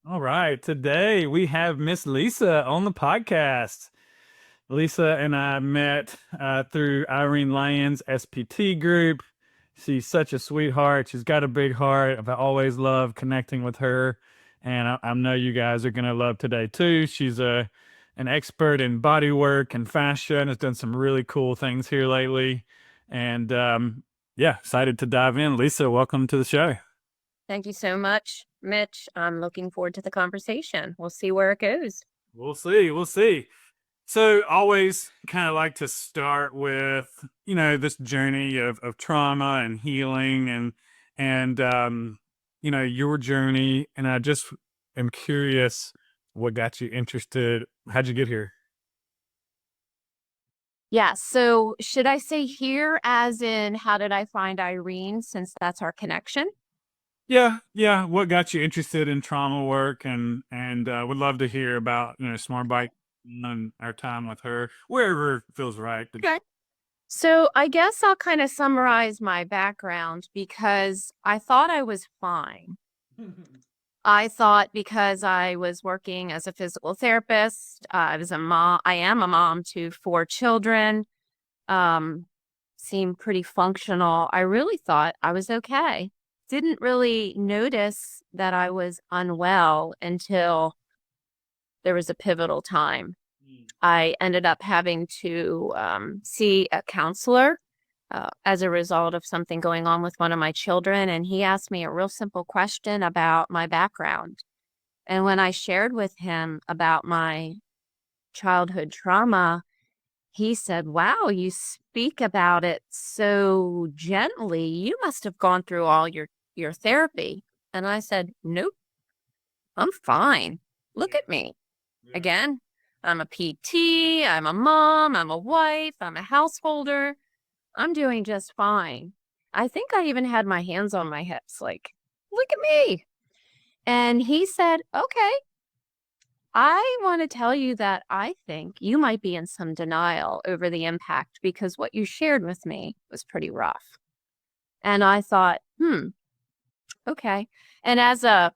All right. Today we have Miss Lisa on the podcast. Lisa and I met through Irene Lyons' SPT group. She's such a sweetheart. She's got a big heart. I've always loved connecting with her. And I know you guys are going to love today too. She's an expert in body work and fascia and has done some really cool things here lately. And yeah, excited to dive in. Lisa, welcome to the show. Thank you so much, Mitch. I'm looking forward to the conversation. We'll see where it goes. We'll see. We'll see. So always kind of like to start with, this journey of trauma and healing and your journey. And I just am curious what got you interested. How'd you get here? Yeah, so should I say here as in how did I find Irene since that's our connection? Yeah, yeah. What got you interested in trauma work and would love to hear about, Smart Bike and our time with her, wherever it feels right. Okay. So I guess I'll kind of summarize my background because I thought I was fine. I thought because I was working as a physical therapist, I was a mom. I am a mom to 4 children. Um, Seemed pretty functional. I really thought I was okay. Didn't really notice that I was unwell until there was a pivotal time. I ended up having to see a counselor as a result of something going on with one of my children. And he asked me a real simple question about my background. And when I shared with him about my childhood trauma, he said, "Wow, you speak about it so gently. You must have gone through all your therapy." And I said, "Nope, I'm fine. Look at me." Again, I'm a PT, I'm a mom, I'm a wife, I'm a householder. I'm doing just fine. I think I even had my hands on my hips, like, look at me. And he said, "Okay, I want to tell you that I think you might be in some denial over the impact because what you shared with me was pretty rough." And I thought, okay. And as a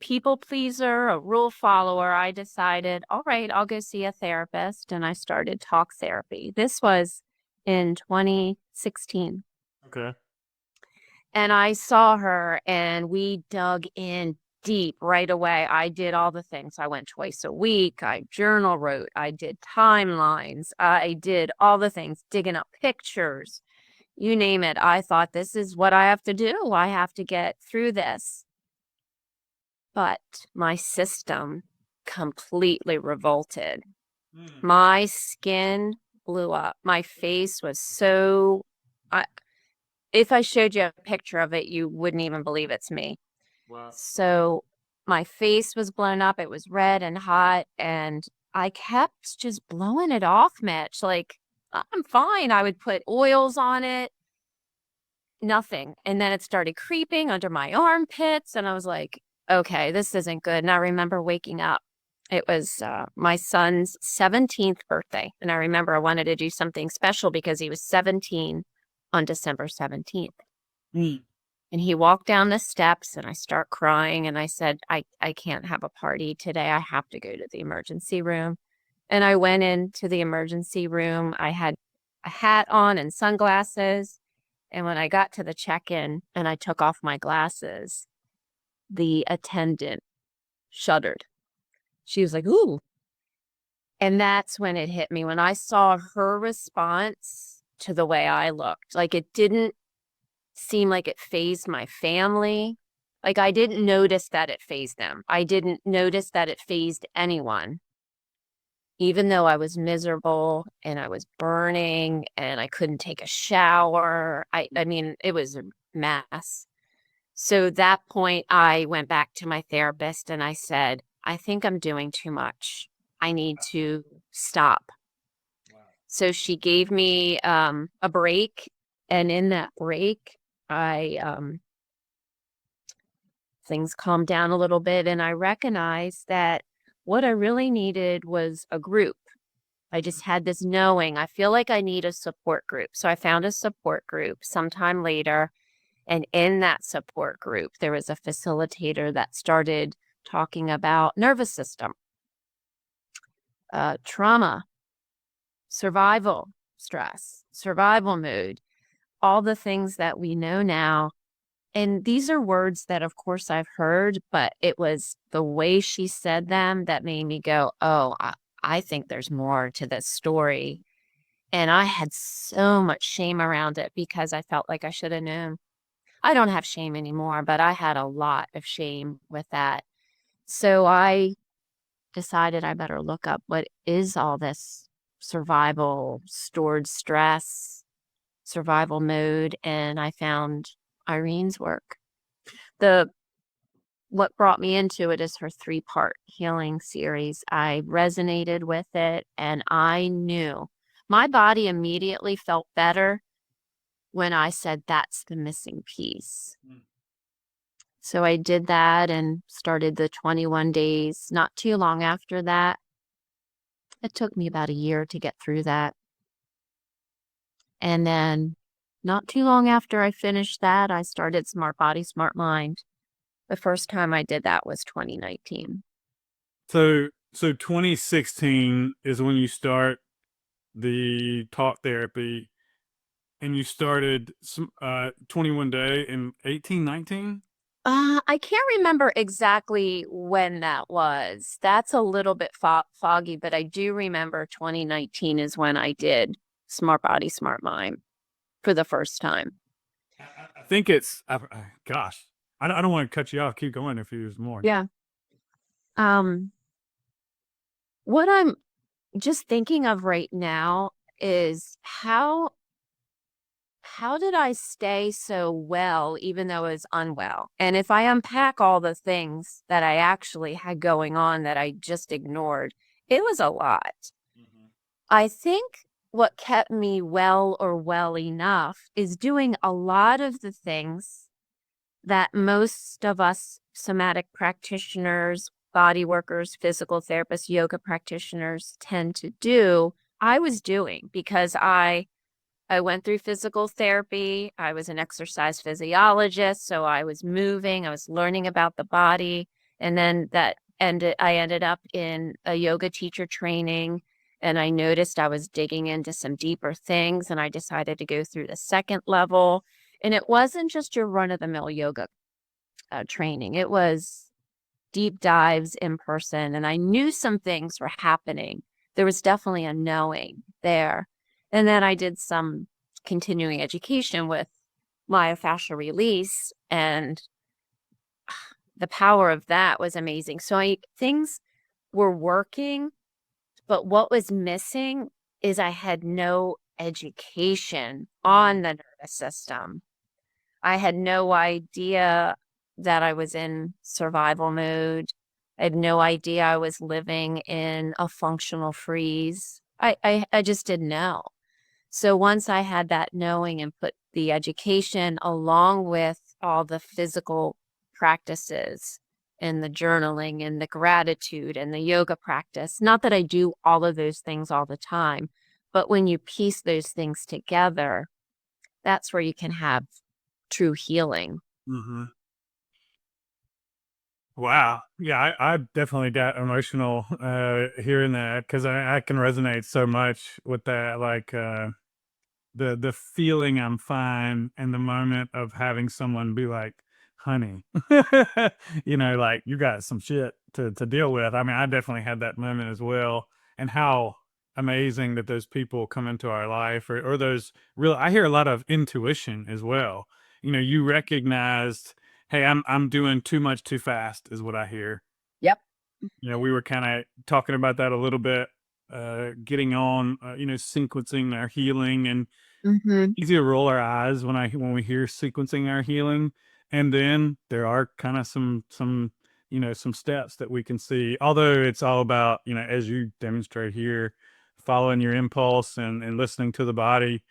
people pleaser, a rule follower, I decided, all right, I'll go see a therapist. And I started talk therapy. This was in 2016. Okay. And I saw her and we dug in deep right away. I did all the things. I went twice a week. I journal wrote. I did timelines. I did all the things, digging up pictures, you name it. I thought this is what I have to do. I have to get through this. But my system completely revolted. My skin blew up. My face was so, I, if I showed you a picture of it, you wouldn't even believe it's me. Wow. So my face was blown up. It was red and hot. And I kept just blowing it off, Mitch. Like, I'm fine. I would put oils on it, nothing. And then it started creeping under my armpits. And I was like, okay, this isn't good. And I remember waking up. It was my son's 17th birthday. And I remember I wanted to do something special because he was 17 on December 17th. And he walked down the steps and I start crying. And I said, I can't have a party today. I have to go to the emergency room. And I went into the emergency room. I had a hat on and sunglasses. And when I got to the check-in and I took off my glasses, the attendant shuddered. She was like, "Ooh." And that's when it hit me, when I saw her response to the way I looked. Like, it didn't seem like it fazed my family. Like, I didn't notice that it fazed them. I didn't notice that it fazed anyone, even though I was miserable and I was burning and I couldn't take a shower. I mean, it was a mess. So that point, I went back to my therapist and I said, I think I'm doing too much. I need to stop. So she gave me a break. And in that break, things calmed down a little bit. And I recognized that what I really needed was a group. I just had this knowing, I feel like I need a support group. So I found a support group sometime later. And in that support group, there was a facilitator that started talking about nervous system, trauma, survival stress, survival mood, all the things that we know now. And these are words that, of course, I've heard, but it was the way she said them that made me go, oh, I think there's more to this story. And I had so much shame around it because I felt like I should have known. I don't have shame anymore, but I had a lot of shame with that. So I decided I better look up what is all this survival, stored stress, survival mode, and I found Irene's work. The what brought me into it is her 3-part healing series. I resonated with it and I knew my body immediately felt better when I said that's the missing piece. So I did that and started the 21 days. Not too long after that, it took me about a year to get through that. And then not too long after I finished that, I started Smart Body, Smart Mind. The first time I did that was 2019. So 2016 is when you start the talk therapy, and you started 21 day in 1819. I can't remember exactly when that was. That's a little bit foggy, but I do remember 2019 is when I did Smart Body, Smart Mind for the first time. I think it's gosh, I don't want to cut you off. Keep going if there's more. Yeah. Um, what I'm just thinking of right now is how did I stay so well even though I was unwell? And if I unpack all the things that I actually had going on that I just ignored, it was a lot. Mhm. I think what kept me well or well enough is doing a lot of the things that most of us somatic practitioners, body workers, physical therapists, yoga practitioners tend to do. I was doing because I went through physical therapy. I was an exercise physiologist, so I was moving, I was learning about the body, and then I ended up in a yoga teacher training, and I noticed I was digging into some deeper things, and I decided to go through the second level. And it wasn't just your run-of-the-mill yoga training. It was deep dives in person, and I knew some things were happening. There was definitely a knowing there. And then I did some continuing education with myofascial release, and the power of that was amazing. So things were working, but what was missing is I had no education on the nervous system. I had no idea that I was in survival mode. I had no idea I was living in a functional freeze. I just didn't know. So once I had that knowing and put the education along with all the physical practices and the journaling and the gratitude and the yoga practice, not that I do all of those things all the time, but when you piece those things together, that's where you can have true healing. Mhm. Wow. Yeah, I definitely got emotional hearing that because I can resonate so much with that. Like the feeling I'm fine and the moment of having someone be like, honey, like you got some shit to deal with. I mean, I definitely had that moment as well. And how amazing that those people come into our life or those real I hear a lot of intuition as well. You recognized, hey, I'm doing too much too fast is what I hear. Yep. We were kind of talking about that a little bit, getting on, sequencing our healing, and Mm-hmm. easy to roll our eyes when we hear sequencing our healing, and then there are kind of some steps that we can see. Although it's all about, as you demonstrate here, following your impulse and listening to the body,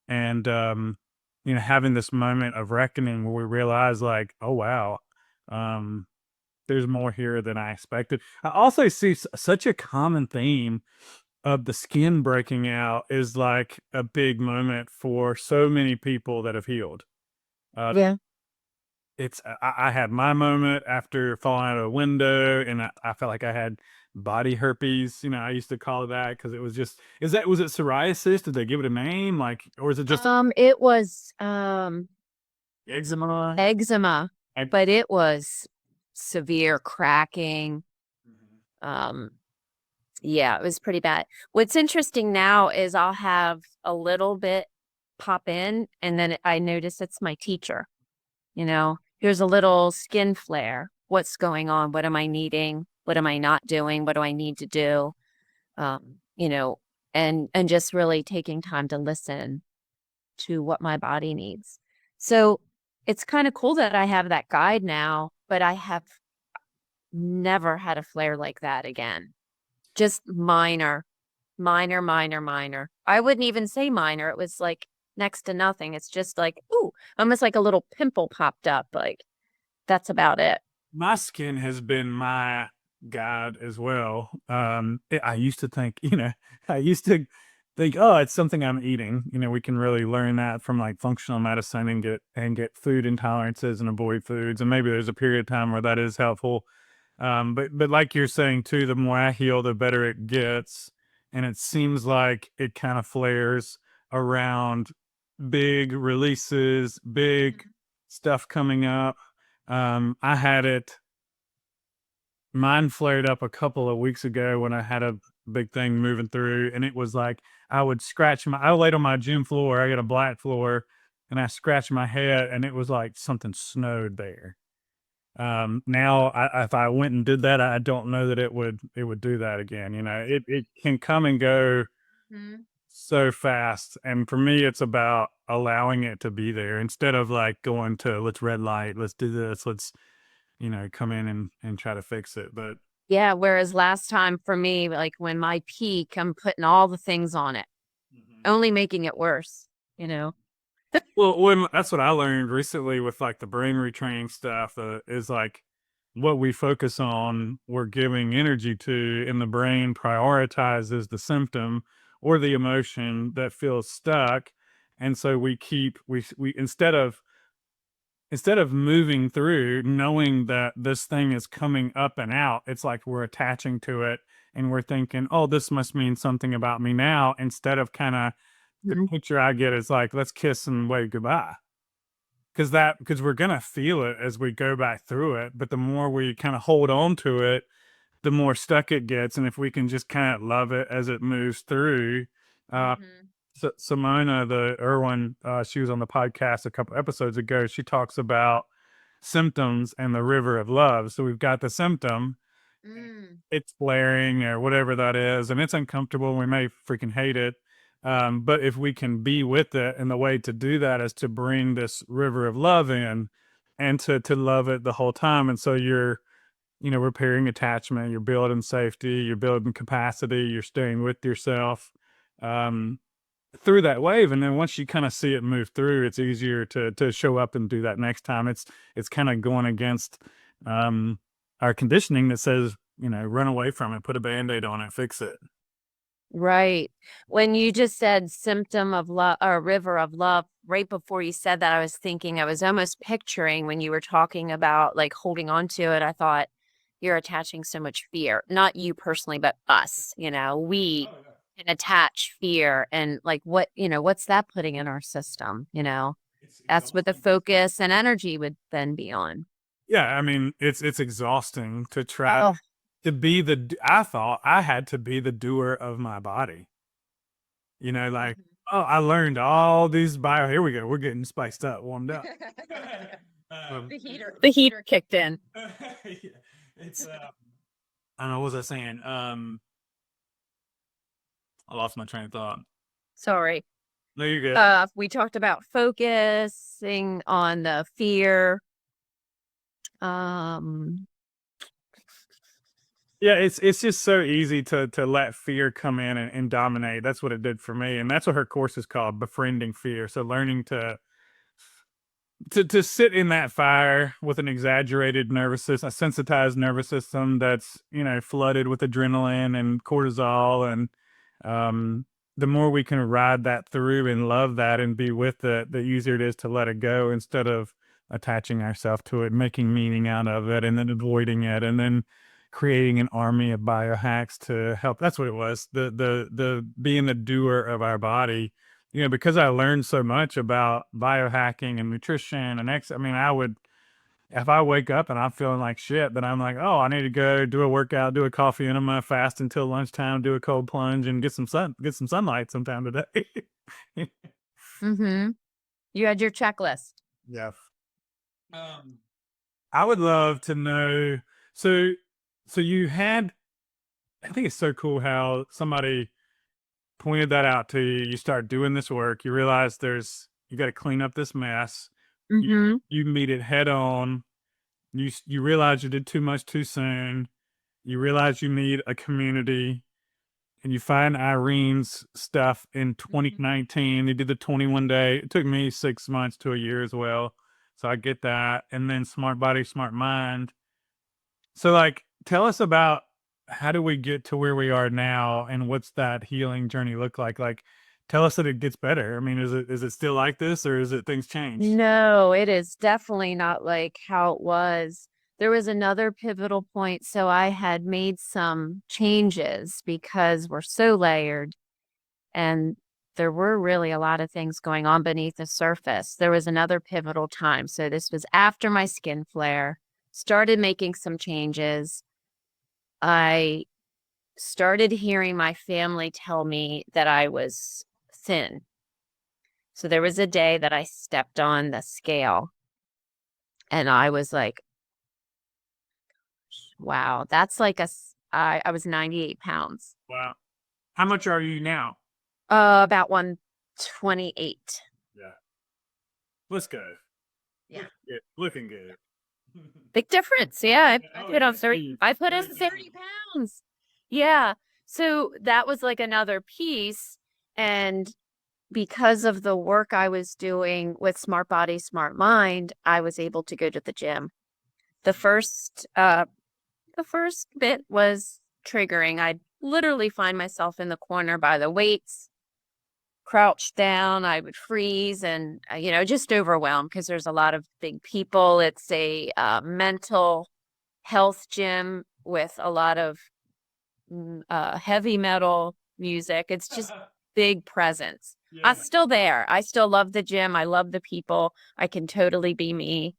and having this moment of reckoning where we realize like, oh wow, um, there's more here than I expected. I also see such a common theme of the skin breaking out is like a big moment for so many people that have healed. Uh, Yeah. I had my moment after falling out of a window, and I felt like I had body herpes. I used to call it that because it was just was it psoriasis? Did they give it a name, like, or is it just It was eczema? eczema, I, but it was severe cracking. Um, yeah, it was pretty bad. What's interesting now is I'll have a little bit pop in, and then I notice it's my teacher. Here's a little skin flare. What's going on? What am I needing? What am I not doing? What do I need to do? Um, you know, and just really taking time to listen to what my body needs. So it's kind of cool that I have that guide now, but I have never had a flare like that again. Just minor, minor, minor, minor. I wouldn't even say minor. It was like next to nothing. It's just like, ooh, almost like a little pimple popped up. Like that's about it. my skin has been my guide as well. I used to think, I used to think, oh, it's something I'm eating. We can really learn that from like functional medicine and get food intolerances and avoid foods. And maybe there's a period of time where that is helpful. But like you're saying too, the more I heal, the better it gets. And it seems like it kind of flares around big releases, big stuff coming up. I had it. Mine flared up a couple of weeks ago when I had a big thing moving through, and it was like I laid on my gym floor. I got a black floor, and I scratched my head, and it was like something snowed there. Now, if I went and did that, I don't know that it would do that again. It can come and go Mhm. so fast, and for me, it's about allowing it to be there instead of like going to let's red light, let's do this, let's come in and try to fix it. But Yeah. Whereas last time for me, like when my peak, I'm putting all the things on it, Mhm. only making it worse, you know? Well, that's what I learned recently with like the brain retraining stuff, is like what we focus on, we're giving energy to, and the brain prioritizes the symptom or the emotion that feels stuck. And so we instead of moving through knowing that this thing is coming up and out, it's like we're attaching to it and we're thinking, oh, this must mean something about me now, instead of kind of the Mhm. picture I get is like, let's kiss and wave goodbye. Because we're gonna feel it as we go back through it, but the more we kind of hold on to it, the more stuck it gets. And if we can just kind of love it as it moves through, uh, Mhm. Simona, the Irwin, she was on the podcast a couple episodes ago. She talks about symptoms and the river of love. So we've got the symptom, Mm. it's flaring or whatever that is, and it's uncomfortable. We may freaking hate it. But if we can be with it, and the way to do that is to bring this river of love in and to love it the whole time. And so you're, repairing attachment, you're building safety, you're building capacity, you're staying with yourself. Um, through that wave, and then once you kind of see it move through, it's easier to show up and do that next time. It's kind of going against um our conditioning that says, run away from it, put a band-aid on it, fix it. Right. When you just said symptom of love or river of love, right before you said that, I was thinking, I was almost picturing when you were talking about like holding on to it. I thought you're attaching so much fear, not you personally, but us, we Oh, yeah. can attach fear and like what's that putting in our system, It's that's what the exhausting. focus and energy would then be on. Yeah, I mean, it's exhausting to try Oh, to be I thought I had to be the doer of my body. Like, mhm. oh, I learned all these here we go, we're getting spiced up, warmed up. The heater kicked in. Yeah, it's I don't know, what was I saying? I lost my train of thought. Sorry. No, you're good. We talked about focusing on the fear. Um, Yeah, it's just so easy to let fear come in and dominate. That's what it did for me, and that's what her course is called, befriending fear. So learning to sit in that fire with an exaggerated nervous system, a sensitized nervous system that's flooded with adrenaline and cortisol, and um, the more we can ride that through and love that and be with it, the easier it is to let it go instead of attaching ourselves to it, making meaning out of it, and then avoiding it, and then creating an army of biohacks to help. That's what it was. The being the doer of our body. Because I learned so much about biohacking and nutrition and I mean, I would, if I wake up and I'm feeling like shit, then I'm like, oh, I need to go do a workout, do a coffee enema, fast until lunchtime, do a cold plunge, and get some sunlight sometime today. Mm-hmm. You had your checklist. Yeah. I would love to know. So, so you had. I think it's so cool how somebody pointed that out to you. You start doing this work. You realize you got to clean up this mess. You Mm-hmm. you meet it head on. You realize you did too much too soon. You realize you need a community, and you find Irene's stuff in 2019. They did the 21 day. It took me 6 months to a year as well. So I get that. And then Smart Body, Smart Mind. So, like, tell us about how do we get to where we are now, and what's that healing journey look like? Like, tell us that it gets better. I mean, is it still like this, or is it things changed? No, it is definitely not like how it was. There was another pivotal point. So I had made some changes because we're so layered and there were really a lot of things going on beneath the surface. There was another pivotal time. So this was after my skin flare, started making some changes. I started hearing my family tell me that I was thin. So there was a day that I stepped on the scale and I was like, wow, that's like I was 98 pounds, Wow. How much are you now? about 128. Yeah. Let's go. Yeah. Looking good. Big difference. Yeah. I Oh, put on yeah. 30, I put on 30 pounds. Yeah. So that was like another piece. And because of the work I was doing with Smart Body, Smart Mind, I was able to go to the gym. The first bit was triggering. I'd literally find myself in the corner by the weights, crouched down. I would freeze and, just overwhelmed because there's a lot of big people. It's a mental health gym with a lot of heavy metal music. It's just big presence. I'm still there. I still love the gym. I love the people. I can totally be me.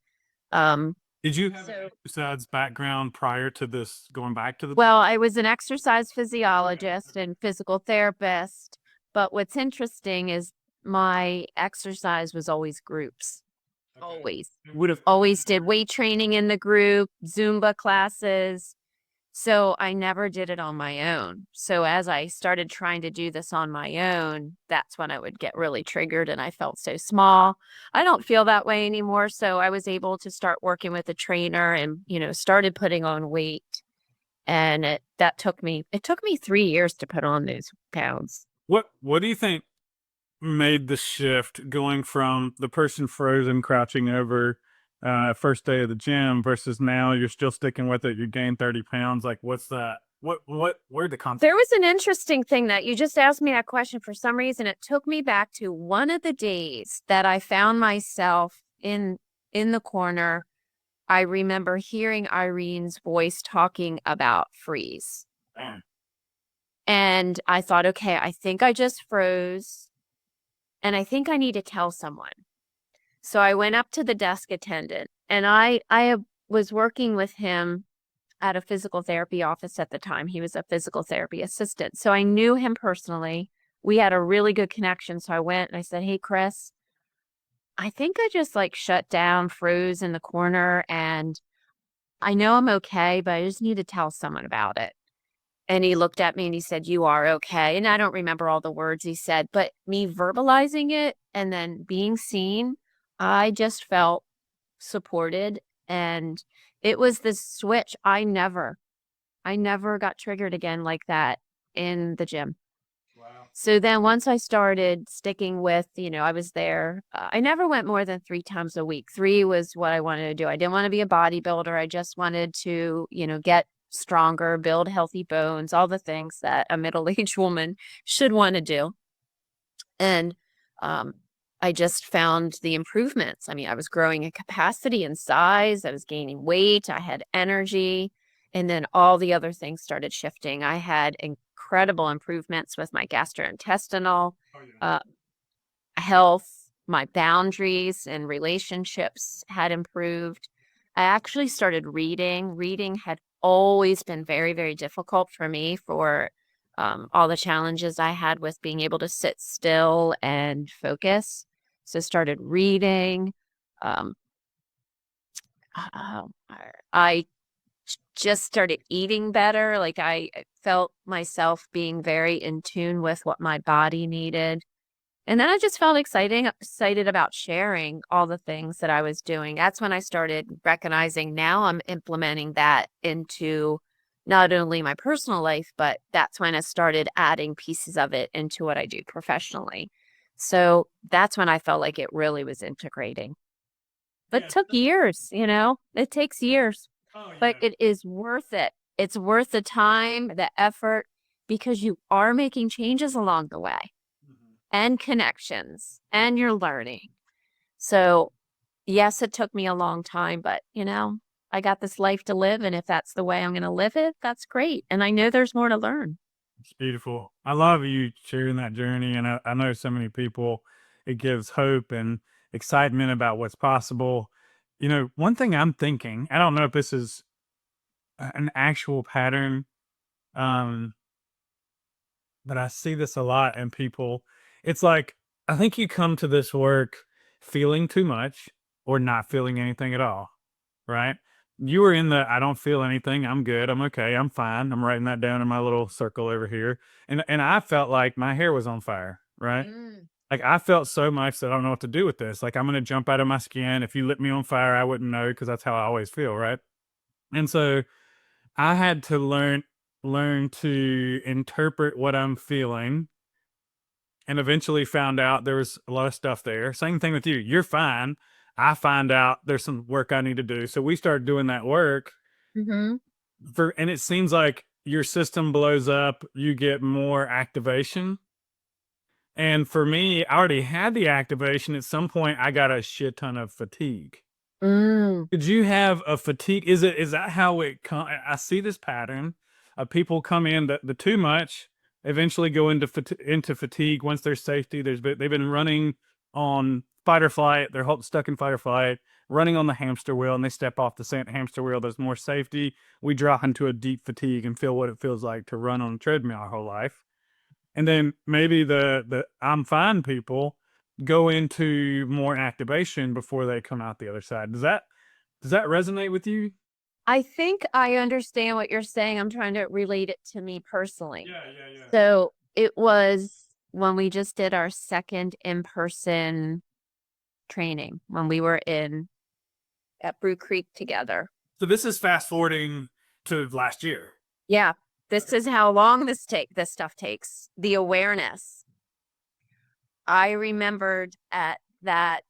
Um, Did you have an exercise background prior to this going back to the? Well, I was an exercise physiologist and physical therapist, but what's interesting is my exercise was always groups. Okay. Always. Would have always did weight training in the group, Zumba classes. So I never did it on my own. So as I started trying to do this on my own, that's when I would get really triggered and I felt so small. I don't feel that way anymore. So I was able to start working with a trainer and, started putting on weight. And it took me 3 years to put on those pounds. What do you think made the shift going from the person frozen crouching over first day of the gym versus now you're still sticking with it, you gained 30 pounds? Like, what's that? Where'd the concept? There was an interesting thing that you just asked me that question. For some reason, it took me back to one of the days that I found myself in the corner. I remember hearing Irene's voice talking about freeze. Man. And I thought, okay, I think I just froze and I think I need to tell someone. So I went up to the desk attendant and I was working with him at a physical therapy office at the time. He was a physical therapy assistant. So I knew him personally. We had a really good connection. So I went and I said, hey, Chris, I think I just like shut down, froze in the corner, and I know I'm okay, but I just need to tell someone about it. And he looked at me and he said, you are okay. And I don't remember all the words he said, but me verbalizing it and then being seen, I just felt supported. And it was this switch. I never got triggered again like that in the gym. Wow. So then once I started sticking with, I was there. I never went more than 3 times a week. 3 was what I wanted to do. I didn't want to be a bodybuilder. I just wanted to, get stronger, build healthy bones, all the things that a middle-aged woman should want to do. And I just found the improvements. I mean, I was growing in capacity and size, I was gaining weight, I had energy, and then all the other things started shifting. I had incredible improvements with my gastrointestinal Oh yeah. uh, health, my boundaries and relationships had improved. I actually started reading. Reading had always been very, very difficult for me for all the challenges I had with being able to sit still and focus. So started reading. Um, uh, I just started eating better. Like I felt myself being very in tune with what my body needed. And then I just felt excited about sharing all the things that I was doing. That's when I started recognizing now I'm implementing that into not only my personal life, but that's when I started adding pieces of it into what I do professionally. So that's when I felt like it really was integrating. But it Yeah. took years, it takes years, Oh but yeah. it is worth it. It's worth the time, the effort, because you are making changes along the way Mhm. and connections and you're learning. So, yes, it took me a long time, but I got this life to live. And if that's the way I'm going to live it, that's great. And I know there's more to learn. It's beautiful. I love you sharing that journey, and I know so many people. It gives hope and excitement about what's possible. One thing I'm thinking, I don't know if this is an actual pattern, um, but I see this a lot in people. It's like I think you come to this work feeling too much or not feeling anything at all, right? You were in the I don't feel anything. I'm good. I'm okay. I'm fine. I'm writing that down in my little circle over here. And I felt like my hair was on fire, right? Mm. Like I felt so much that I don't know what to do with this. Like I'm gonna jump out of my skin. If you lit me on fire, I wouldn't know because that's how I always feel, right? And so I had to learn to interpret what I'm feeling and eventually found out there was a lot of stuff there. Same thing with you. You're fine. I find out there's some work I need to do. So we start doing that work Hmm. and it seems like your system blows up, you get more activation. And for me, I already had the activation. At some point, I got a shit ton of fatigue. Mm. Did you have a fatigue? Is that how it come? I see this pattern of people come in the too much, eventually go into fatigue once there's safety. They've been running on fight or flight. They're stuck in fight or flight, running on the hamster wheel, and they step off the hamster wheel. There's more safety. We drop into a deep fatigue and feel what it feels like to run on a treadmill our whole life. And then maybe the I'm fine people go into more activation before they come out the other side. Does that resonate with you? I think I understand what you're saying. I'm trying to relate it to me personally. Yeah, yeah, yeah. So it was when we just did our second in-person training when we were in at Brew Creek together. So this is fast forwarding to last year. Yeah, this is how long this stuff takes. The awareness. I remembered at that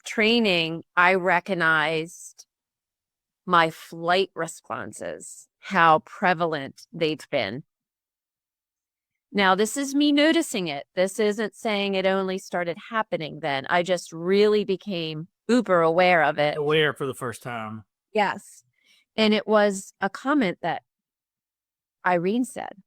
training, I recognized my flight responses, how prevalent they've been. Now, this is me noticing it. This isn't saying it only started happening then. I just really became uber aware of it. Aware for the first time. Yes. And it was a comment that Irene said.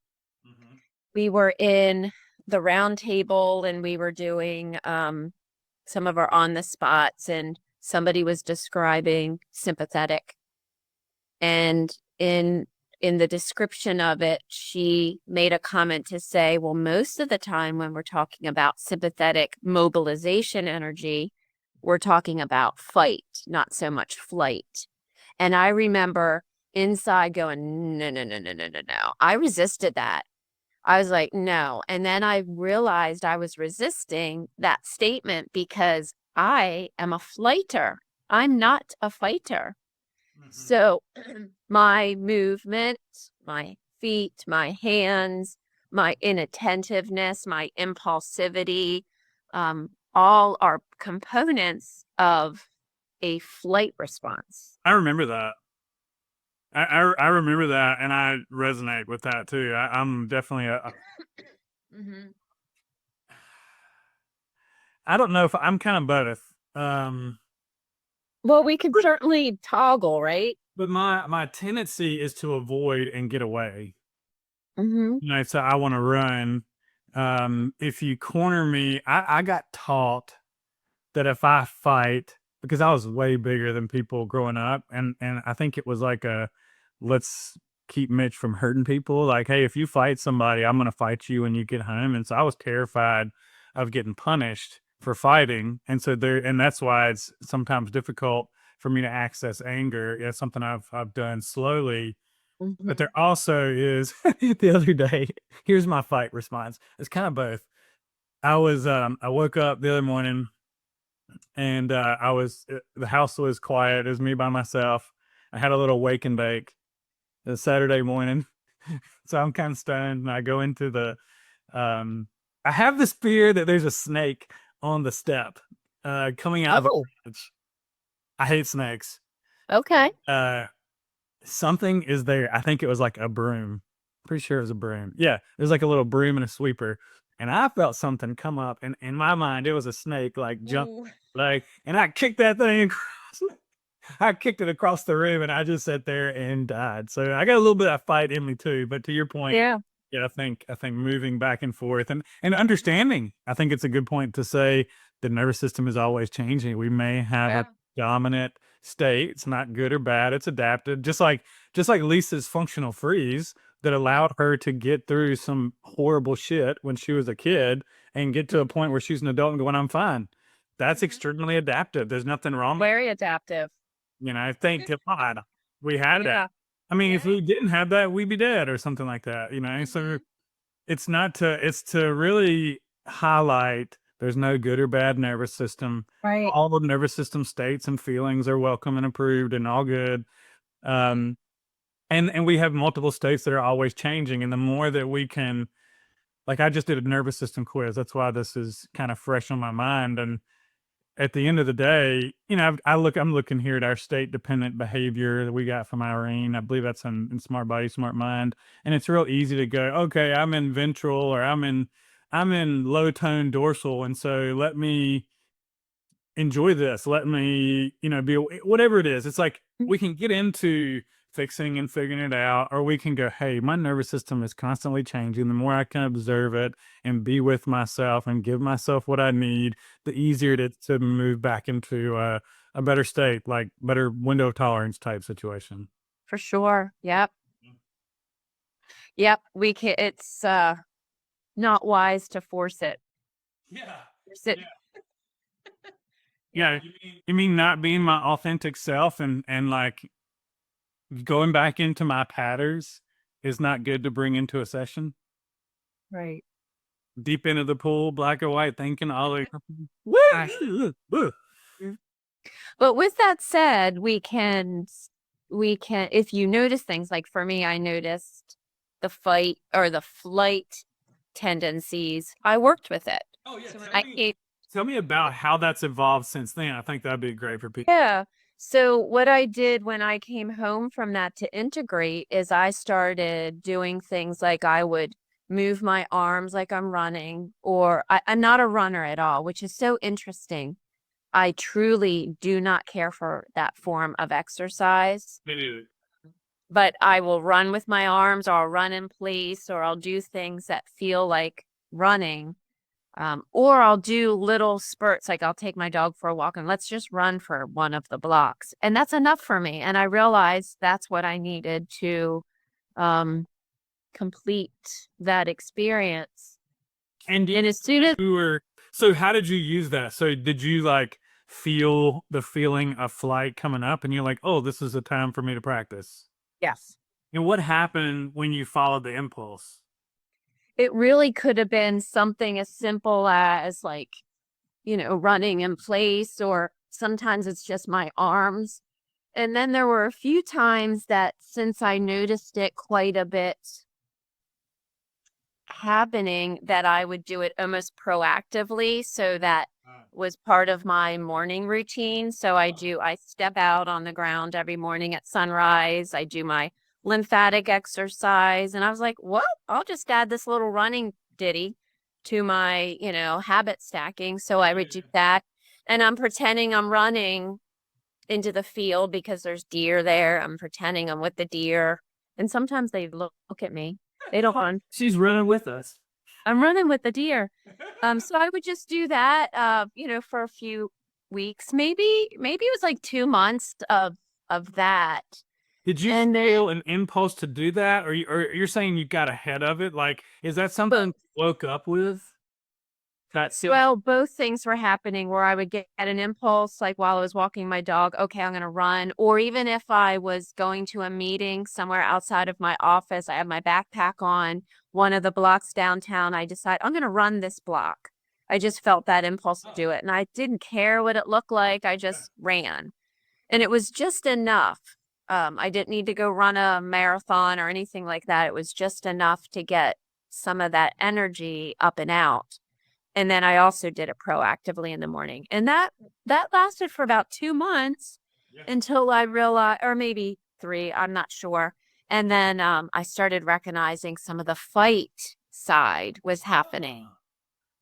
Mhm. We were in the round table and we were doing some of our on the spots, and somebody was describing sympathetic. And in the description of it, she made a comment to say, well, most of the time when we're talking about sympathetic mobilization energy, we're talking about fight, not so much flight. And I remember inside going, no, no, no, no, no, no, no. I resisted that. I was like, no. And then I realized I was resisting that statement because I am a flighter. I'm not a fighter. Mhm. So my movement, my feet, my hands, my inattentiveness, my impulsivity, all are components of a flight response. I remember that. I remember that, and I resonate with that too. I'm definitely Hmm. I don't know if I'm kind of both. Well, we could certainly toggle, right? But my tendency is to avoid and get away. Mm-hmm. So I want to run. If you corner me, I got taught that if I fight, because I was way bigger than people growing up, and I think it was like a let's keep Mitch from hurting people. Like, hey, if you fight somebody, I'm gonna fight you when you get home. And so I was terrified of getting punished for fighting. And so and that's why it's sometimes difficult for me to access anger. It's something I've done slowly. But Mm-hmm. there also is the other day, here's my fight response. It's kind of both. I woke up the other morning and the house was quiet. It was me by myself. I had a little wake and bake. It was Saturday morning, so I'm kind of stoned. And I go into the. I have this fear that there's a snake on the step, coming out of a Oh, branch. I hate snakes. okay. Uh, Something is there. I think it was like a broom. Pretty sure it was a broom. Yeah, there's like a little broom and a sweeper. And I felt something come up, and in my mind, it was a snake, like jump, Ooh. like, and I kicked that thing across. I kicked it across the room, and I just sat there and died. So I got a little bit of fight in me too. But to your point, Yeah. yeah, I think moving back and forth and understanding. I think it's a good point to say the nervous system is always changing. We may have a Yeah. dominant state. It's not good or bad. It's adapted. Just like Lisa's functional freeze that allowed her to get through some horrible shit when she was a kid and get to a point where she's an adult and going, I'm fine. That's Mhm. extremely adaptive. There's nothing wrong. Very adaptive. Thank God we had that. Yeah. I mean, if Yeah. we didn't have that, we'd be dead or something like that. So Mhm. it's to really highlight there's no good or bad nervous system. Right. All the nervous system states and feelings are welcome and approved and all good. Um, and we have multiple states that are always changing. And the more that we can, like, I just did a nervous system quiz. That's why this is kind of fresh on my mind. And at the end of the day, I'm looking here at our state dependent behavior that we got from Irene. I believe that's in Smart Body, Smart Mind. And it's real easy to go, okay, I'm in ventral or I'm in low tone dorsal. And so let me enjoy this. Let me, be whatever it is. It's like we can get into fixing and figuring it out, or we can go, hey, my nervous system is constantly changing. The more I can observe it and be with myself and give myself what I need, the easier to move back into a better state, like better window of tolerance type situation. For sure. Yep. Yep. We can it's not wise to force it. Yeah. Force it. Yeah. Yeah. You mean not being my authentic self and like going back into my patterns is not good to bring into a session? Right. Deep into the pool, black or white, thinking all the woo. Mhm. But with that said, if you notice things like for me, I noticed the fight or the flight tendencies. I worked with it. Oh yeah, So when tell I me came, tell me about how that's evolved since then. I think that'd be great for people. yeah. So what I did when I came home from that to integrate is I started doing things like I would move my arms like I'm running, or I'm not a runner at all, which is so interesting. I truly do not care for that form of exercise, Me neither. but I will run with my arms, or I'll run in place, or I'll do things that feel like running. Or I'll do little spurts, like I'll take my dog for a walk and let's just run for one of the blocks. And that's enough for me. And I realized that's what I needed to um, complete that experience. And And as soon as, you were so how did you use that? So did you like feel the feeling of flight coming up and you're like, oh, this is a time for me to practice? yes, And what happened when you followed the impulse? it really could have been something as simple as like, running in place, or sometimes it's just my arms. And then there were a few times that since I noticed it quite a bit happening, that I would do it almost proactively. So that was part of my morning routine. So I step out on the ground every morning at sunrise. I do my lymphatic exercise. And I was like, well, I'll just add this little running ditty to my, habit stacking. So I would do that. And I'm pretending I'm running into the field because there's deer there. I'm pretending I'm with the deer. And sometimes they look at me. They don't run. She's running with us. I'm running with the deer. So I would just do that, for a few weeks, maybe it was like 2 months of that. Did you And feel an impulse to do that, or you're saying you got ahead of it? Like, is that something you woke up with? well, both things were happening where I would get an impulse, like while I was walking my dog, okay, I'm going to run. Or even if I was going to a meeting somewhere outside of my office, I have my backpack on, one of the blocks downtown, I decide I'm going to run this block. I just felt that impulse to do it. And I didn't care what it looked like. I just ran. And it was just enough. I didn't need to go run a marathon or anything like that. It was just enough to get some of that energy up and out. And then I also did it proactively in the morning. And that lasted for about 2 months until I realized, or maybe 3, I'm not sure. And then I started recognizing some of the fight side was happening.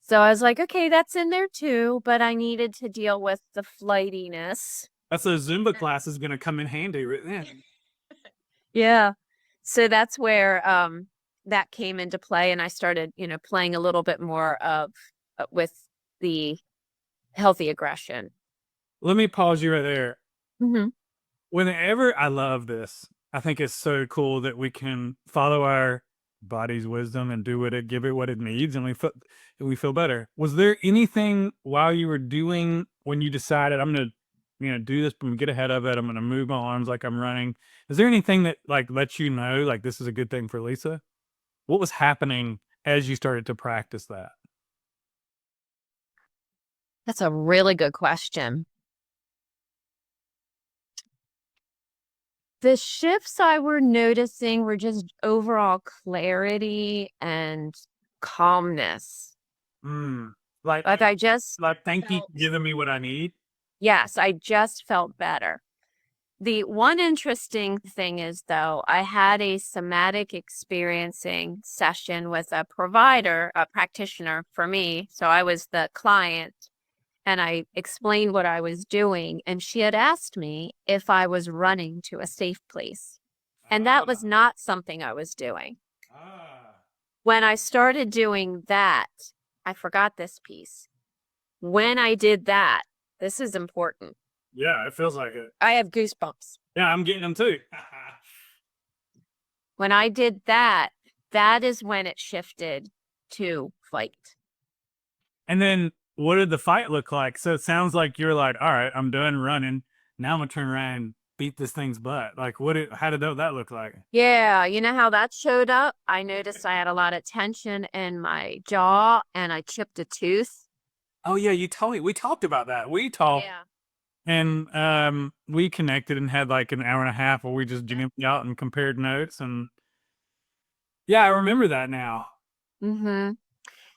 So I was like, okay, that's in there too, but I needed to deal with the flightiness. That's a Zumba class is going to come in handy right then. Yeah. So that's where that came into play, and I started, playing a little bit more of with the healthy aggression. Let me pause you right there. Mm-hmm. Whenever I love this, I think it's so cool that we can follow our body's wisdom and give it what it needs, and we feel better. Was there anything while you were doing when you decided I'm gonna, do this, but get ahead of it? I'm gonna move my arms like I'm running. Is there anything that like lets you know like this is a good thing for Lisa? What was happening as you started to practice that? That's a really good question. The shifts I were noticing were just overall clarity and calmness. Like I just thank you for giving me what I need. yes, I just felt better. The one interesting thing is, though, I had a somatic experiencing session with a provider, a practitioner for me. So I was the client, and I explained what I was doing. And she had asked me if I was running to a safe place. And that was not something I was doing. When I started doing that, I forgot this piece. When I did that, this is important. Yeah, it feels like it. I have goosebumps. Yeah, I'm getting them too. When I did that, that is when it shifted to fight. And then what did the fight look like? So it sounds like you're like, all right, I'm done running. Now I'm gonna turn around and beat this thing's butt. Like how did that look like? Yeah, you know how that showed up? I noticed I had a lot of tension in my jaw and I chipped a tooth. Oh yeah, you told me. We talked about that. We talked. Yeah. And we connected and had like an hour and a half where we just jammed out and compared notes, and yeah, I remember that now. Mm-hmm.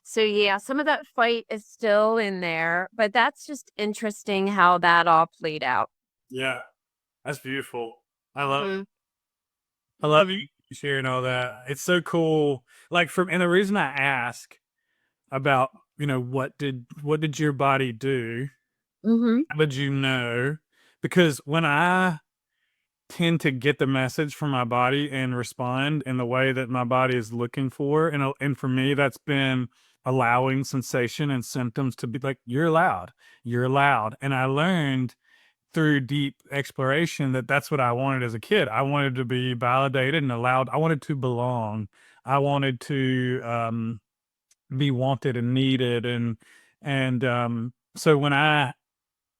So yeah, some of that fight is still in there, but that's just interesting how that all played out. Yeah, that's beautiful. Mm-hmm. I love you sharing all that. It's so cool. Like and the reason I ask about, what did your body do? Mm-hmm. How did you know? Because when I tend to get the message from my body and respond in the way that my body is looking for, and for me, that's been allowing sensation and symptoms to be like, you're loud. And I learned through deep exploration that that's what I wanted as a kid. I wanted to be validated and allowed. I wanted to belong. I wanted to be wanted and needed, and so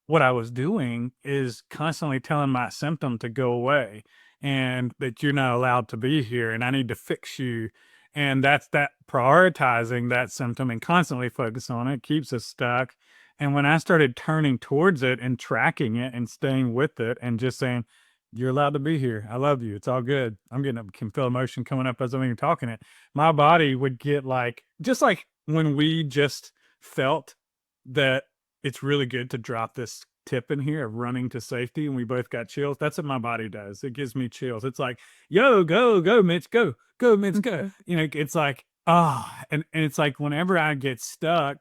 what I was doing is constantly telling my symptom to go away and that you're not allowed to be here and I need to fix you. And that's that prioritizing that symptom and constantly focus on it keeps us stuck. And when I started turning towards it and tracking it and staying with it and just saying, you're allowed to be here. I love you. It's all good. Can feel emotion coming up as I'm even talking it. My body would get just like when we just felt that it's really good to drop this tip in here of running to safety and we both got chills. That's what my body does. It gives me chills. It's like, yo, go, Mitch, go, Mitch, go. It's like, And it's like whenever I get stuck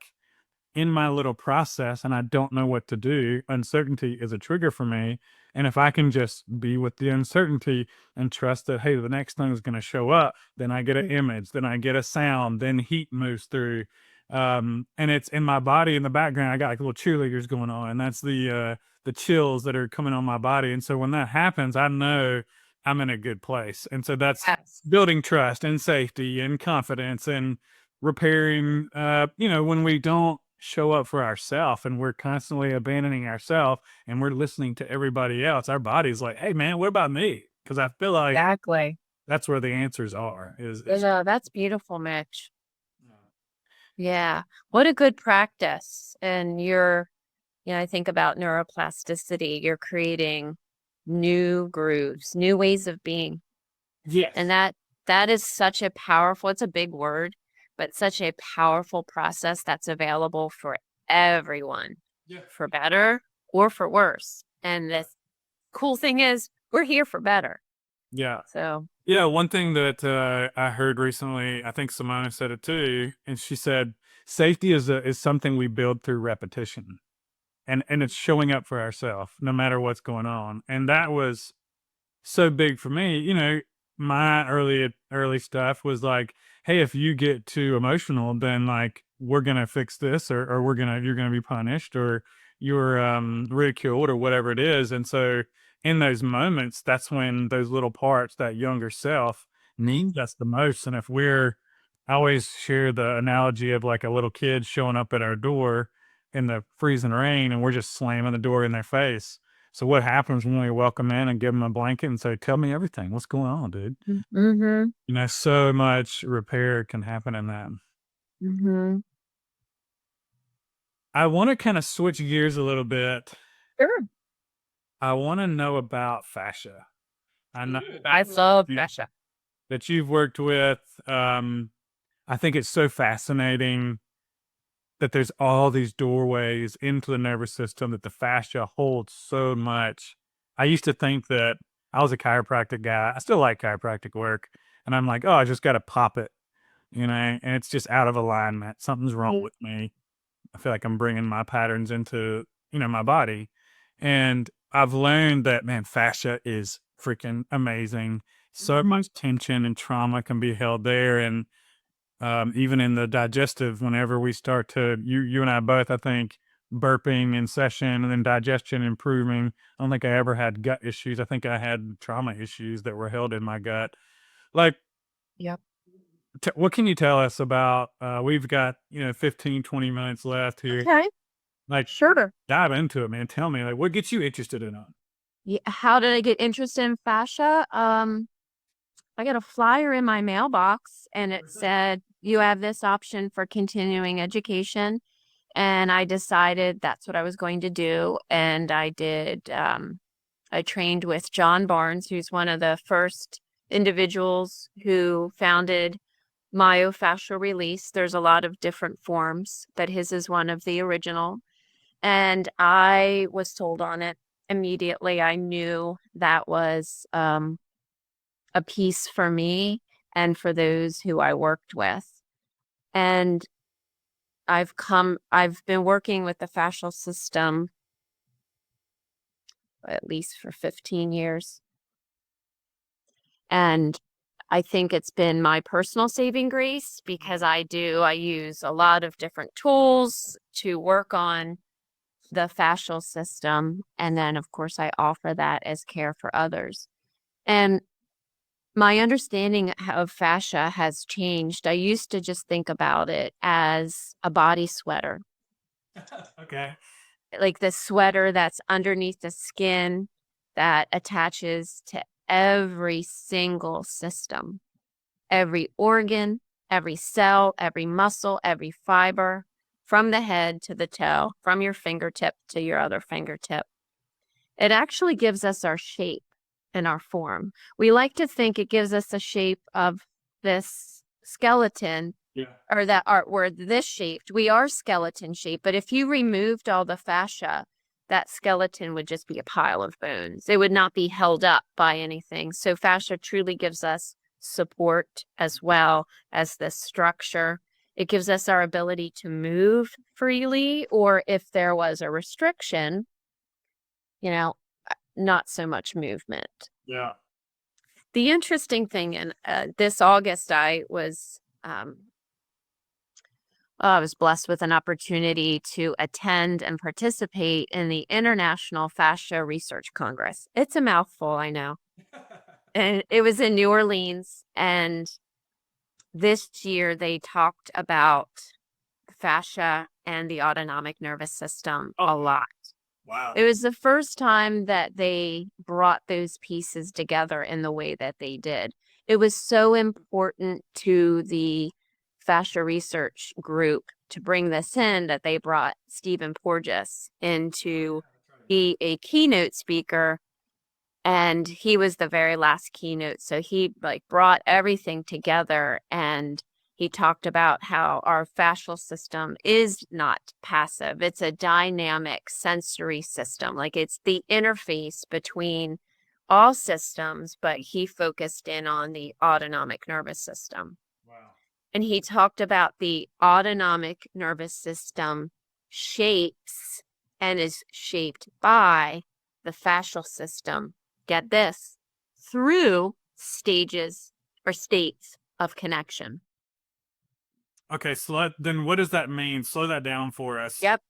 in my little process and I don't know what to do, uncertainty is a trigger for me. And if I can just be with the uncertainty and trust that, hey, the next thing is going to show up, then I get an image, then I get a sound, then heat moves through. And it's in my body in the background. I got like little cheerleaders going on, and that's the chills that are coming on my body. And so when that happens, I know I'm in a good place. And so that's Yes. building trust and safety and confidence and repairing, when we don't show up for ourselves and we're constantly abandoning ourselves and we're listening to everybody else, our body's like, hey man, what about me? Because I feel like Exactly. that's where the answers are is No, that's beautiful, Mitch. Yeah. What a good practice. And I think about neuroplasticity. You're creating new grooves, new ways of being. And yes. that is such a powerful, it's a big word, but such a powerful process that's available for everyone, Yeah. for better or for worse. And the cool thing is we're here for better. Yeah. So, Yeah, one thing that I heard recently, I think Simona said it too, and she said safety is something we build through repetition, and it's showing up for ourselves no matter what's going on, and that was so big for me. My early stuff was like, hey, if you get too emotional, then like we're gonna fix this, or you're gonna be punished, or you're ridiculed, or whatever it is. And so in those moments, that's when those little parts, that younger self, needs us the most. And if we're I always share the analogy of like a little kid showing up at our door in the freezing rain and we're just slamming the door in their face. So what happens when we welcome in and give them a blanket and say, "Tell me everything. What's going on, dude?" mm-hmm, So much repair can happen in that. mm-hmm. I want to kind of switch gears a little bit. Sure. I want to know about fascia. I know I love you- fascia. that you've worked with. I think it's so fascinating that there's all these doorways into the nervous system, that the fascia holds so much. I used to think that I was a chiropractic guy. I still like chiropractic work. And I'm like, oh, I just got to pop it, and it's just out of alignment. Something's wrong with me. I feel like I'm bringing my patterns into, my body. And I've learned that, man, fascia is freaking amazing. So much tension and trauma can be held there. And even in the digestive, whenever we start to, you and I both, I think, burping in session and then digestion improving. I don't think I ever had gut issues. I think I had trauma issues that were held in my gut. Like, Yep. what can you tell us about, we've got, 15, 20 minutes left here. Okay. Like, Sure. dive into it, man. Tell me, like, what gets you interested in it? Yeah. How did I get interested in fascia? I got a flyer in my mailbox and it said, you have this option for continuing education. And I decided that's what I was going to do. And I did, I trained with John Barnes, who's one of the first individuals who founded myofascial release. There's a lot of different forms, but his is one of the original. And I was told on it immediately. I knew that was a piece for me and for those who I worked with. And I've been working with the fascial system at least for 15 years. And I think it's been my personal saving grace because I use a lot of different tools to work on the fascial system. And then, of course, I offer that as care for others. And my understanding of fascia has changed. I used to just think about it as a body sweater, Okay. like the sweater that's underneath the skin that attaches to every single system, every organ, every cell, every muscle, every fiber, from the head to the toe, from your fingertip to your other fingertip. It actually gives us our shape and our form. We like to think it gives us the shape of this skeleton, Yeah. or that art where this shaped. We are skeleton shaped, but if you removed all the fascia, that skeleton would just be a pile of bones. It would not be held up by anything. So fascia truly gives us support as well as this structure. It gives us our ability to move freely, or if there was a restriction, not so much movement. Yeah. The interesting thing in this August, I was blessed with an opportunity to attend and participate in the International Fascia Research Congress. It's a mouthful, I know. And it was in New Orleans. And this year they talked about fascia and the autonomic nervous system a lot. Wow. It was the first time that they brought those pieces together in the way that they did. It was so important to the fascia research group to bring this in that they brought Stephen Porges in to be a keynote speaker, and he was the very last keynote. So he brought everything together, and he talked about how our fascial system is not passive. It's a dynamic sensory system. Like, it's the interface between all systems, but he focused in on the autonomic nervous system. Wow. And he talked about the autonomic nervous system shapes and is shaped by the fascial system. Get this, through stages or states of connection. Okay, so then what does that mean? Slow that down for us. Yep.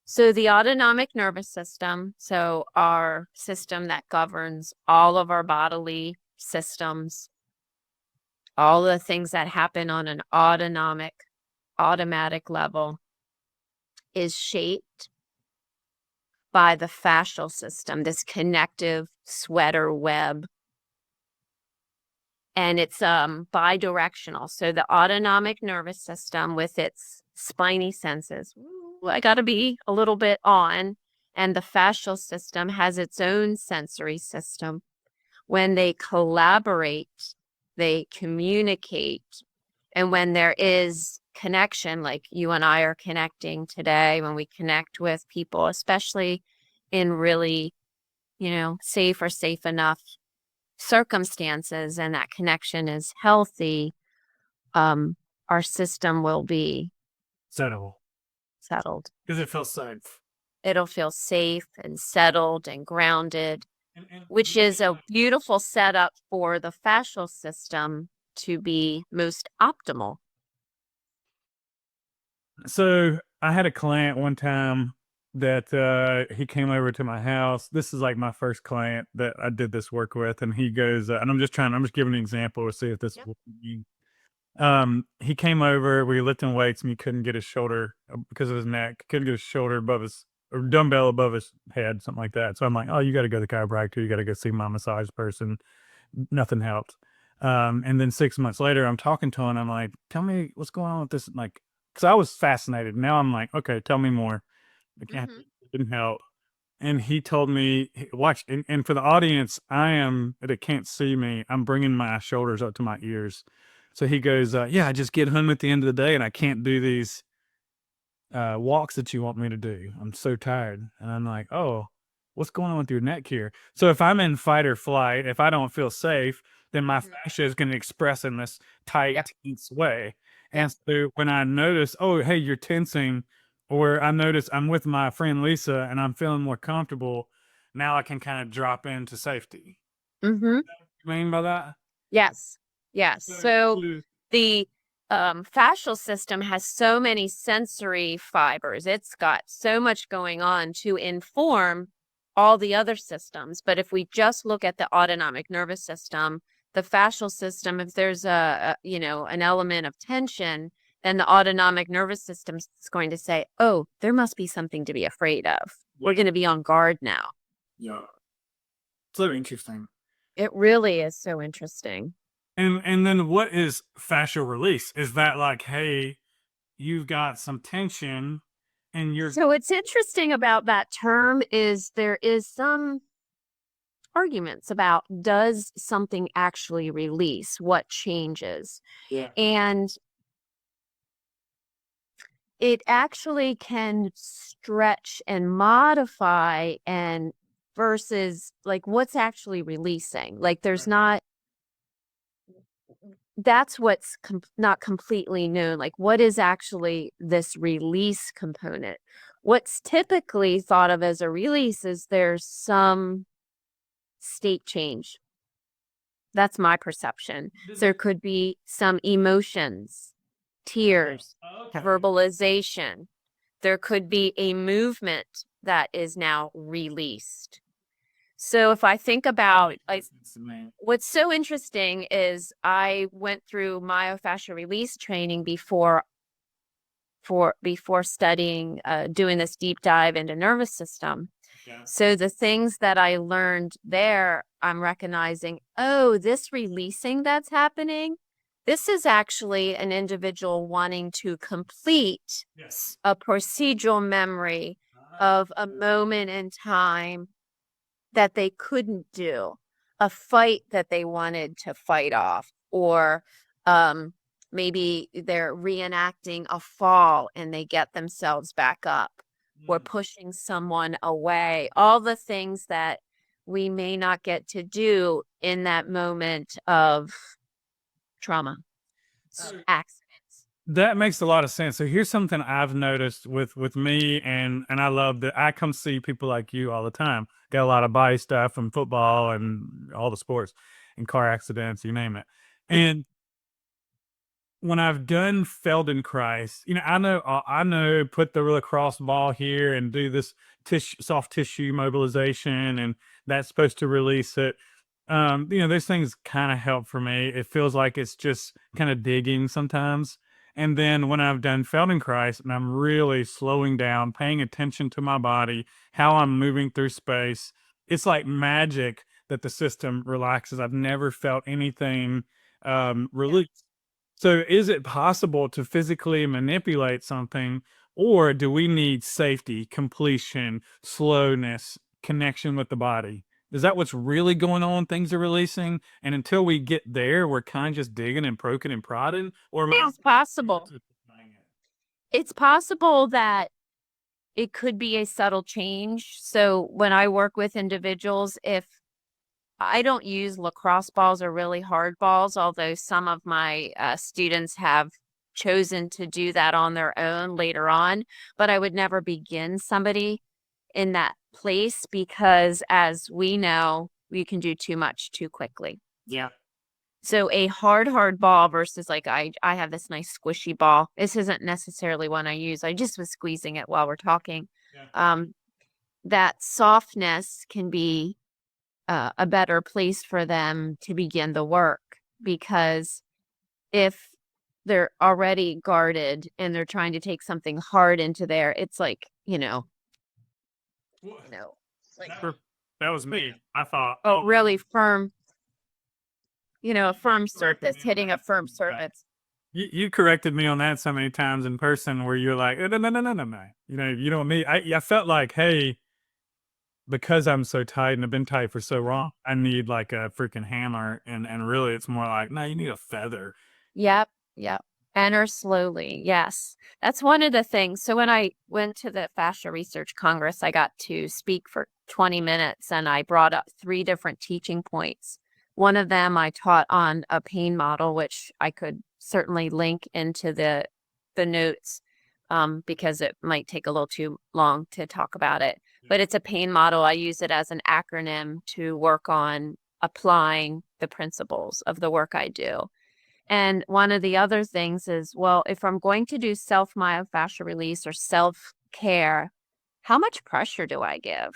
So the autonomic nervous system, so our system that governs all of our bodily systems, all the things that happen on an automatic level, is shaped by the fascial system, this connective sweater web. And it's bidirectional. So the autonomic nervous system with its spiny senses, I got to be a little bit on, and the fascial system has its own sensory system. When they collaborate, they communicate. And when there is connection, like you and I are connecting today, when we connect with people, especially in really, safe or safe enough circumstances, and that connection is healthy, our system will be Settle. settled. Because it feels safe. It'll feel safe and settled and grounded, And which is a beautiful setup for the fascial system to be most optimal. so I had a client one time that he came over to my house. This is like my first client that I did this work with, and he goes, and I'm just giving an example to see if this Yep. will he came over, we were lifting weights, and he couldn't get his shoulder because of his neck, couldn't get his shoulder above his or dumbbell above his head, something like that. So I'm like, oh, you got to go to the chiropractor, you got to go see my massage person. Nothing helped. And then 6 months later, I'm talking to him. I'm like, tell me what's going on with this. Like, because I was fascinated. Now I'm like, okay, tell me more. I can't, Mhm. it didn't help. And he told me, watch, and for the audience, that can't see me, I'm bringing my shoulders up to my ears. So he goes, yeah, I just get home at the end of the day and I can't do these walks that you want me to do. I'm so tired. And I'm like, oh, what's going on with your neck here? So if I'm in fight or flight, if I don't feel safe, then my fascia is going to express in this tight, Yep. tense way. Yep. And so when I notice, oh, hey, you're tensing, or I notice I'm with my friend Lisa and I'm feeling more comfortable, now I can kind of drop into safety. Mm-hmm. You mean by that? Yes. Yes. So, So the fascial system has so many sensory fibers. It's got so much going on to inform all the other systems. But if we just look at the autonomic nervous system, the fascial system, if there's an element of tension, then the autonomic nervous system is going to say, oh, there must be something to be afraid of. We're going to be on guard now. yeah, so interesting. It really is so interesting. And then what is fascial release? Is that like, hey, you've got some tension and you're So what's interesting about that term is there is some arguments about, does something actually release? What changes? yeah. And it actually can stretch and modify, and versus like what's actually releasing. Like, there's not that's what's not completely known. Like, what is actually this release component? What's typically thought of as a release is there's some state change. That's my perception. There could be some emotions, tears, Okay. verbalization. There could be a movement that is now released. So if I think about, like, what's so interesting is I went through myofascial release training before studying, doing this deep dive into nervous system. Yeah. So the things that I learned there, I'm recognizing, oh, this releasing that's happening, this is actually an individual wanting to complete Yes. a procedural memory of a moment in time that they couldn't do, a fight that they wanted to fight off, or maybe they're reenacting a fall and they get themselves back up, or pushing someone away, all the things that we may not get to do in that moment of trauma, of accidents. That makes a lot of sense. So here's something I've noticed with me, and I love that I come see people like you all the time. Got a lot of body stuff from football and all the sports and car accidents, you name it. And when I've done Feldenkrais, I know, put the lacrosse ball here and do this soft tissue mobilization, and that's supposed to release it. Those things kind of help for me. It feels like it's just kind of digging sometimes. And then when I've done Feldenkrais and I'm really slowing down, paying attention to my body, how I'm moving through space, it's like magic that the system relaxes. I've never felt anything release. So is it possible to physically manipulate something, or do we need safety, completion, slowness, connection with the body? Is that what's really going on? Things are releasing, and until we get there, we're kind of just digging and poking and prodding, or It's possible. It's possible that it could be a subtle change. So when I work with individuals, if I don't use lacrosse balls or really hard balls, although some of my students have chosen to do that on their own later on, but I would never begin somebody in that place because, as we know, we can do too much too quickly. Yeah. So a hard ball versus, like, I have this nice squishy ball. This isn't necessarily one I use. I just was squeezing it while we're talking. Yeah. That softness can be a better place for them to begin the work, because if they're already guarded and they're trying to take something hard into there, it's like, like, That was me. I thought, oh, really firm, a firm corrected surface, me on hitting a that. firm Okay. surface. You corrected me on that so many times in person where you're like, no, no, no, no, no, no. Me. I felt like, hey, because I'm so tight and I've been tight for so long, I need like a freaking hammer. And really, it's more like, no, you need a feather. Yep, yep. Enter slowly. Yes. That's one of the things. So when I went to the Fascia Research Congress, I got to speak for 20 minutes and I brought up 3 different teaching points. One of them I taught on a pain model, which I could certainly link into the notes, because it might take a little too long to talk about it. But it's a pain model. I use it as an acronym to work on applying the principles of the work I do. And one of the other things is, well, if I'm going to do self myofascial release or self care, how much pressure do I give?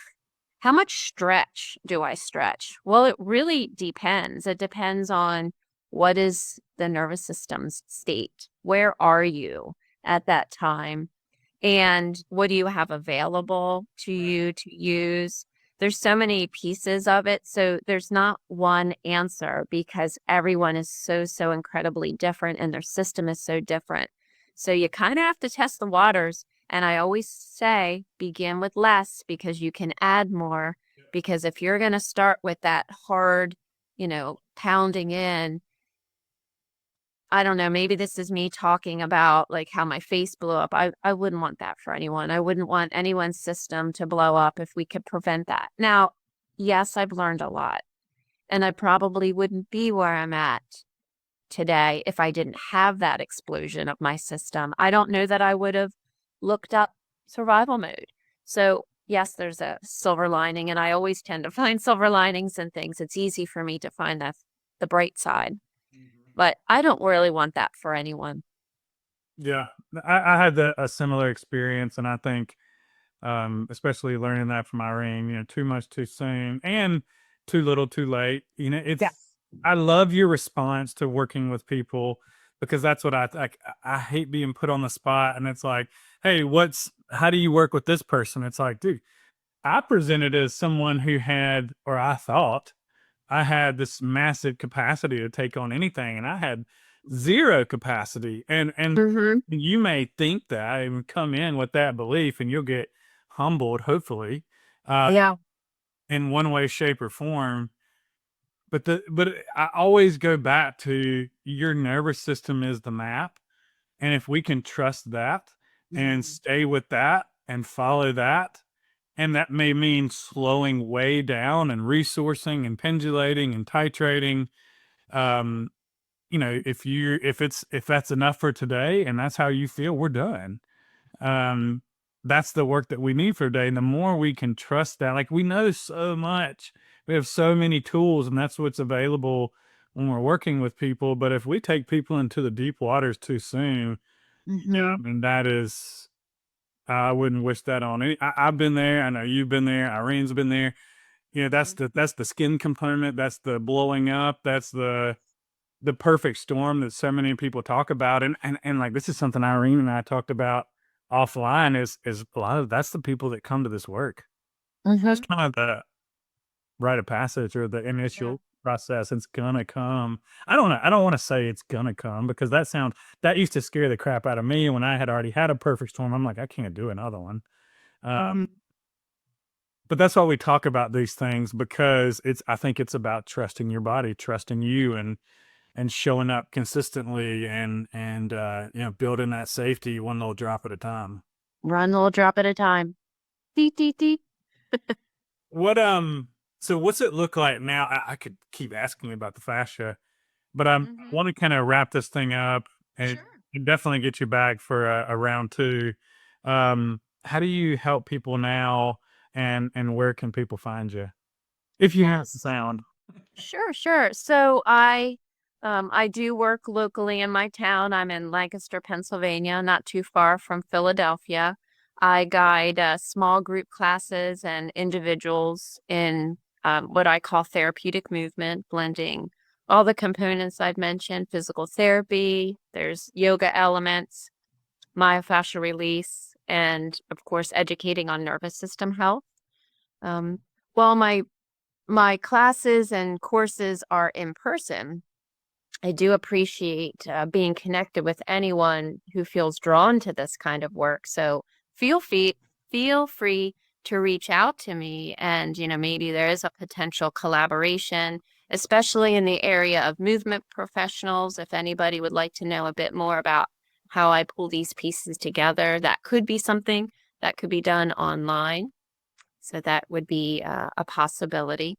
How much stretch do I stretch? Well, it really depends. It depends on what is the nervous system's state. Where are you at that time? And what do you have available to you to use? There's so many pieces of it. So there's not one answer because everyone is so incredibly different and their system is so different. So you kind of have to test the waters. And I always say begin with less because you can add more. Because if you're going to start with that hard, pounding in, I don't know, maybe this is me talking about like how my face blew up. I wouldn't want that for anyone. I wouldn't want anyone's system to blow up if we could prevent that. Now, yes, I've learned a lot and I probably wouldn't be where I'm at today if I didn't have that explosion of my system. I don't know that I would have looked up survival mode. So, yes, there's a silver lining, and I always tend to find silver linings in things. It's easy for me to find the bright side, but I don't really want that for anyone. Yeah, I had a similar experience, and I think, especially learning that from Irene, too much too soon and too little too late. Yeah. I love your response to working with people because that's what I like. I hate being put on the spot, and it's like, hey, how do you work with this person? It's like, dude, I presented as someone who had, or I thought I had this massive capacity to take on anything, and I had zero capacity. And Mm-hmm. you may think that and come in with that belief, and you'll get humbled, hopefully, uh, Yeah. in one way, shape, or form. But I always go back to your nervous system is the map, and if we can trust that and stay with that and follow that, and that may mean slowing way down and resourcing and pendulating and titrating. Um, if that's enough for today and that's how you feel, we're done. Um, that's the work that we need for today. And the more we can trust that, like we know so much, we have so many tools, and that's what's available when we're working with people. But if we take people into the deep waters too soon, Mm-hmm. I mean, I wouldn't wish that on any. I've been there. I know you've been there. Irene's been there. That's the skin component. That's the blowing up. That's the perfect storm that so many people talk about. And like this is something Irene and I talked about offline. Is a lot of that's the people that come to this work. It's Mm-hmm. kind of the rite of passage or the Yeah. initial process. It's gonna come. I don't know. I don't want to say it's gonna come because that used to scare the crap out of me when I had already had a perfect storm. I'm like, I can't do another one. Mm-hmm. But that's why we talk about these things because I think it's about trusting your body, trusting you, and showing up consistently and building that safety one little drop at a time. Run a little drop at a time. Dee, dee, dee. What so what's it look like now? I could keep asking you about the fascia, but I Mm-hmm. want to kind of wrap this thing up and Sure. definitely get you back for a round two. How do you help people now, and where can people find you if you have the Yes. sound? Sure, sure. So I do work locally in my town. I'm in Lancaster, Pennsylvania, not too far from Philadelphia. I guide small group classes and individuals in what I call therapeutic movement, blending all the components I've mentioned, physical therapy, there's yoga elements, myofascial release, and of course, educating on nervous system health. Um, while my classes and courses are in person, I do appreciate being connected with anyone who feels drawn to this kind of work. So feel free, feel free to reach out to me, and maybe there is a potential collaboration, especially in the area of movement professionals. If anybody would like to know a bit more about how I pull these pieces together, that could be something that could be done online. So that would be a possibility.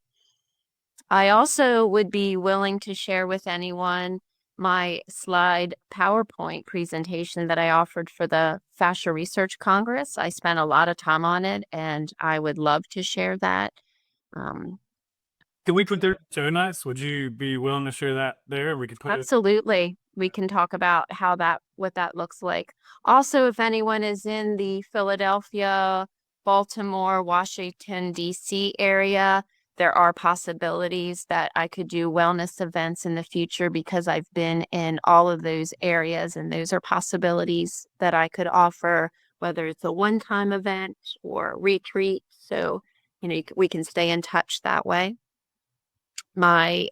I also would be willing to share with anyone my slide PowerPoint presentation that I offered for the Fascia Research Congress. I spent a lot of time on it, and I would love to share that. Um, Can we put their show notes? Would you be willing to share that there? We could put it. Absolutely. We can talk about what that looks like. Also, if anyone is in the Philadelphia, Baltimore, Washington, D.C. area, there are possibilities that I could do wellness events in the future because I've been in all of those areas, and those are possibilities that I could offer, whether it's a one-time event or retreat. So, we can stay in touch that way. My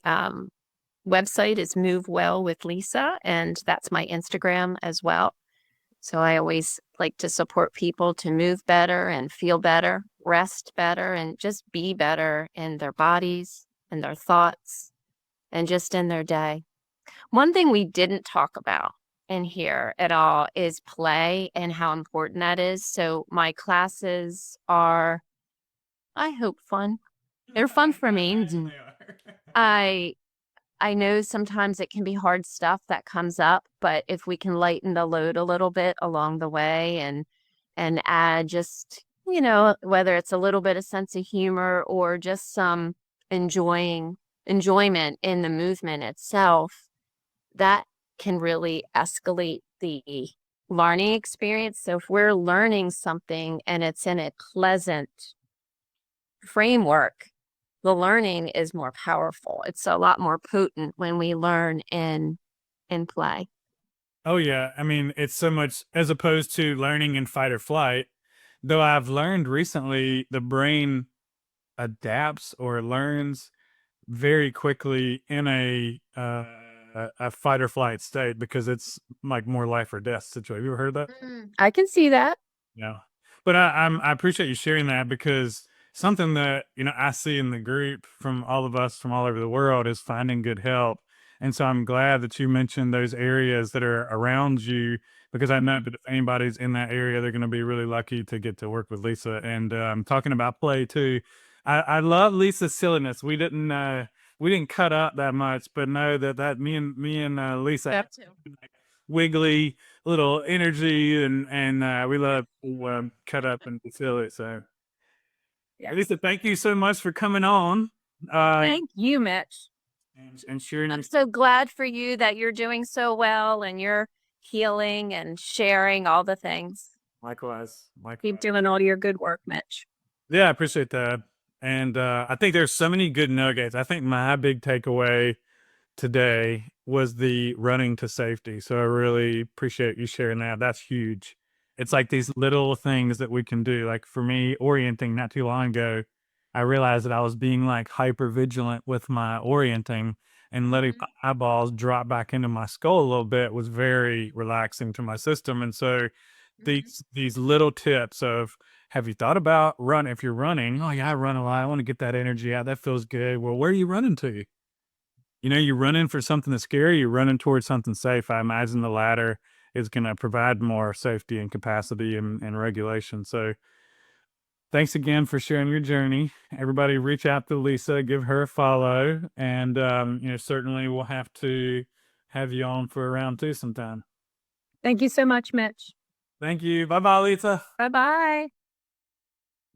website is Move Well with Lisa, and that's my Instagram as well. So I always like to support people to move better and feel better, rest better, and just be better in their bodies and their thoughts and just in their day. One thing we didn't talk about in here at all is play and how important that is. So my classes are, I hope, fun. They're fun for I me. imagine they are. I I know sometimes it can be hard stuff that comes up, but if we can lighten the load a little bit along the way and add just, whether it's a little bit of sense of humor or just some enjoyment in the movement itself, that can really escalate the learning experience. So if we're learning something and it's in a pleasant framework, the learning is more powerful. It's a lot more potent when we learn in play. Oh yeah, I mean, it's so much as opposed to learning in fight or flight. Though I've learned recently the brain adapts or learns very quickly in a fight or flight state because it's like more life or death situation. Have you ever heard that? I can see that. No, but I appreciate you sharing that because something that I see in the group from all of us from all over the world is finding good help, and so I'm glad that you mentioned those areas that are around you because I know that if anybody's in that area, they're going to be really lucky to get to work with Lisa. And talking about play too, I love Lisa's silliness. We didn't cut up that much, but know that me and Lisa Yep. wiggly little energy and we love to cut up and be silly. So Yes. Lisa, thank you so much for coming on Thank you, Mitch. and sharing I'm your so glad for you that you're doing so well and you're healing and sharing all the things. likewise. Keep doing all your good work, Mitch. Yeah, I appreciate that. And I think there's so many good nuggets. I think my big takeaway today was the running to safety. So I really appreciate you sharing that. That's huge. It's like these little things that we can do. Like for me, orienting not too long ago, I realized that I was being like hyper vigilant with my orienting and letting my eyeballs drop back into my skull a little bit was very relaxing to my system. And so these little tips of have you thought about run if you're running, oh yeah, I run a lot. I want to get that energy out. That feels good. Well, where are you running to? You're running for something that's scary, you're running towards something safe. I imagine the latter is going to provide more safety and capacity and regulation. So, thanks again for sharing your journey. Everybody, reach out to Lisa, give her a follow, and certainly we'll have to have you on for a round two sometime. Thank you so much, Mitch. Thank you. Bye bye, Lisa. Bye bye.